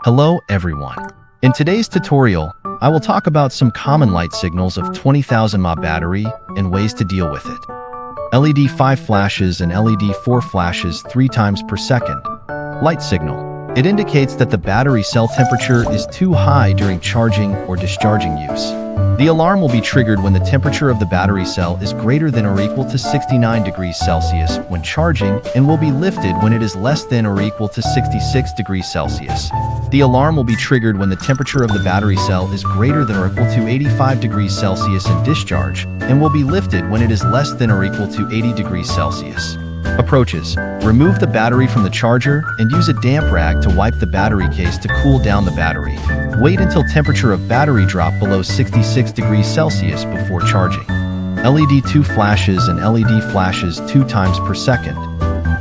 Hello everyone. In today's tutorial, I will talk about some common light signals of 20,000 mAh battery and ways to deal with it. LED 5 flashes and LED 4 flashes 3 times per second. Light signal. It indicates that the battery cell temperature is too high during charging or discharging use. The alarm will be triggered when the temperature of the battery cell is greater than or equal to 69 degrees Celsius when charging and will be lifted when it is less than or equal to 66 degrees Celsius. The alarm will be triggered when the temperature of the battery cell is greater than or equal to 85 degrees Celsius in discharge and will be lifted when it is less than or equal to 80 degrees Celsius. Approaches. Remove the battery from the charger and use a damp rag to wipe the battery case to cool down the battery. Wait until temperature of battery drop below 66 degrees Celsius before charging. LED 2 flashes and LED flashes 2 times per second.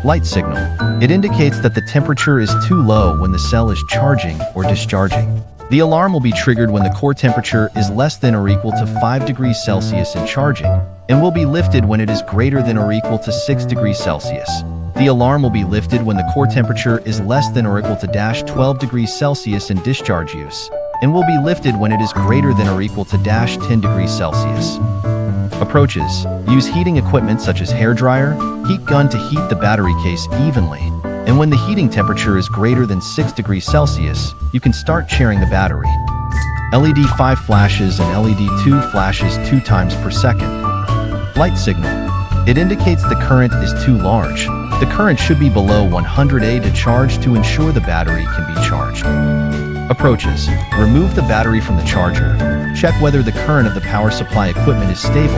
Light signal. It indicates that the temperature is too low when the cell is charging or discharging. The alarm will be triggered when the core temperature is less than or equal to 5 degrees Celsius in charging and will be lifted when it is greater than or equal to 6 degrees Celsius. The alarm will be lifted when the core temperature is less than or equal to 12 degrees Celsius in discharge use and will be lifted when it is greater than or equal to 10 degrees Celsius. Approaches. Use heating equipment such as hairdryer, heat gun to heat the battery case evenly, and when the heating temperature is greater than 6 degrees Celsius, you can start charging the battery. LED 5 flashes and LED 2 flashes 2 times per second. Light signal. It indicates the current is too large. The current should be below 100 A to charge to ensure the battery can be charged. Approaches. Remove the battery from the charger. Check whether the current of the power supply equipment is stable,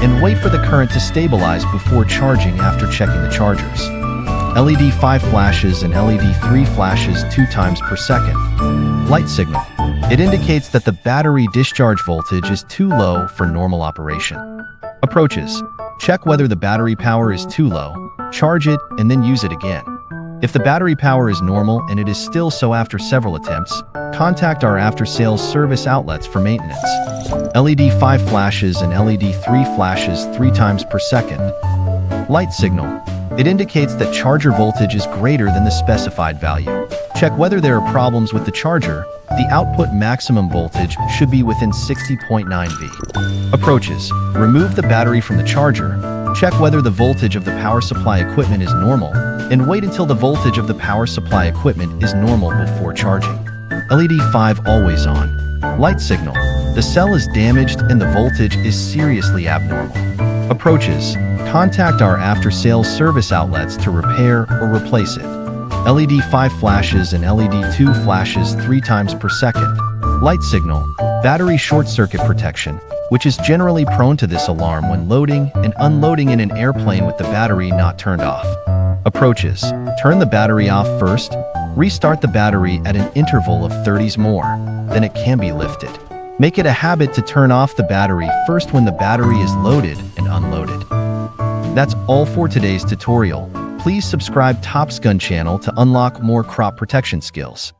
and wait for the current to stabilize before charging after checking the chargers. LED 5 flashes and LED 3 flashes 2 times per second. Light signal. It indicates that the battery discharge voltage is too low for normal operation. Approaches. Check whether the battery power is too low, charge it, and then use it again. If the battery power is normal and it is still so after several attempts, contact our after-sales service outlets for maintenance. LED 5 flashes and LED 3 flashes 3 times per second. Light signal. It indicates that charger voltage is greater than the specified value. Check whether there are problems with the charger. The output maximum voltage should be within 60.9 V. Approaches. Remove the battery from the charger. Check whether the voltage of the power supply equipment is normal, and wait until the voltage of the power supply equipment is normal before charging. LED 5 always on. Light signal. The cell is damaged and the voltage is seriously abnormal. Approaches. Contact our after-sales service outlets to repair or replace it. LED 5 flashes and LED 2 flashes 3 times per second. Light signal. Battery short circuit protection, which is generally prone to this alarm when loading and unloading in an airplane with the battery not turned off. Approaches. Turn the battery off first. Restart the battery at an interval of 30s more. Then it can be lifted. Make it a habit to turn off the battery first when the battery is loaded and unloaded. That's all for today's tutorial. Please subscribe Topxgun channel to unlock more crop protection skills.